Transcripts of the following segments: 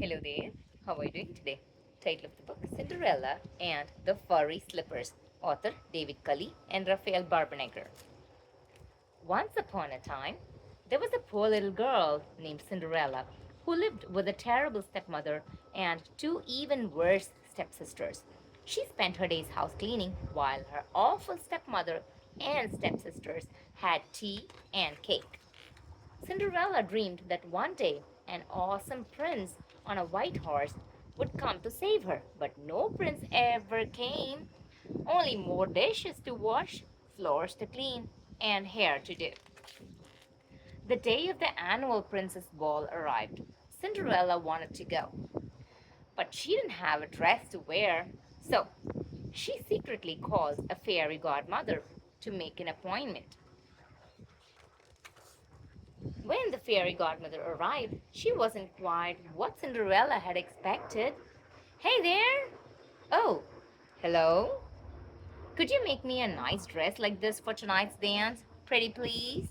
Hello there, how are you doing today? Title of the book Cinderella and the Furry Slippers. Author David CALI and Raphael Barbenegger. Once upon a time, there was a poor little girl named Cinderella who lived with a terrible stepmother and two even worse stepsisters. She spent her days house cleaning while her awful stepmother and stepsisters had tea and cake. Cinderella dreamed that one day an awesome prince on a white horse would come to save her, but no prince ever came. Only more dishes to wash, floors to clean, and hair to do. The day of the annual princess ball arrived. Cinderella wanted to go, but she didn't have a dress to wear, so she secretly called a fairy godmother to make an appointment. When the fairy godmother arrived, she wasn't quite what Cinderella had expected. Hey there! Oh, hello? Could you make me a nice dress like this for tonight's dance? Pretty please?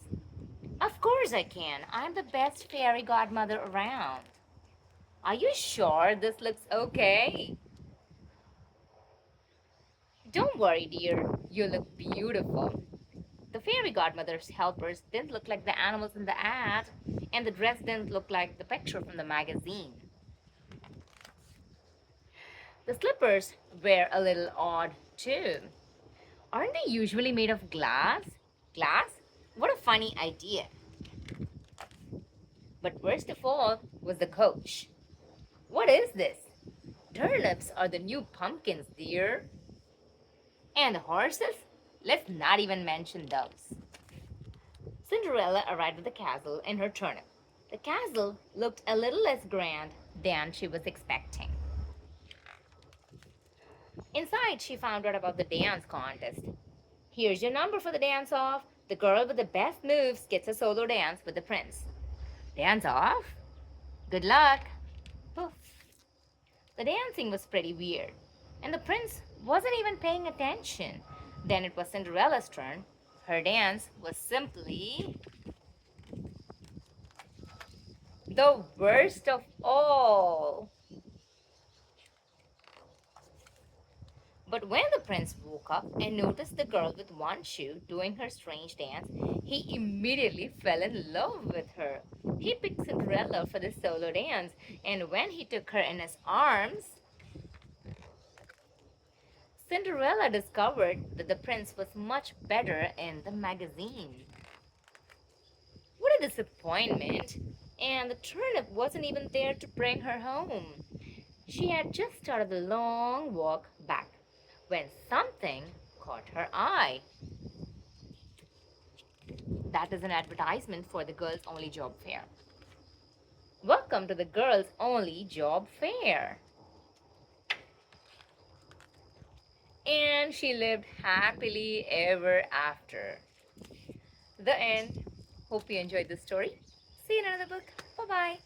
Of course I can. I'm the best fairy godmother around. Are you sure this looks okay? Don't worry, dear. You look beautiful. The fairy godmother's helpers didn't look like the animals in the ad, and the dress didn't look like the picture from the magazine. The slippers were a little odd, too. Aren't they usually made of glass? Glass? What a funny idea. But worst of all was the coach. What is this? Turnips are the new pumpkins, dear. And the horses? Let's not even mention those. Cinderella arrived at the castle in her turnip. The castle looked a little less grand than she was expecting. Inside, she found out about the dance contest. Here's your number for the dance off. The girl with the best moves gets a solo dance with the prince. Dance off? Good luck. Poof. The dancing was pretty weird, and the prince wasn't even paying attention. Then it was Cinderella's turn. Her dance was simply the worst of all. But when the prince woke up and noticed the girl with one shoe doing her strange dance, he immediately fell in love with her. He picked Cinderella for the solo dance, and when he took her in his arms, Cinderella discovered that the prince was much better in the magazine. What a disappointment! And the turnip wasn't even there to bring her home. She had just started the long walk back when something caught her eye. That is an advertisement for the girls' only job fair. Welcome to the girls' only job fair. And she lived happily ever after. The end. Hope you enjoyed this story. See you in another book. Bye bye.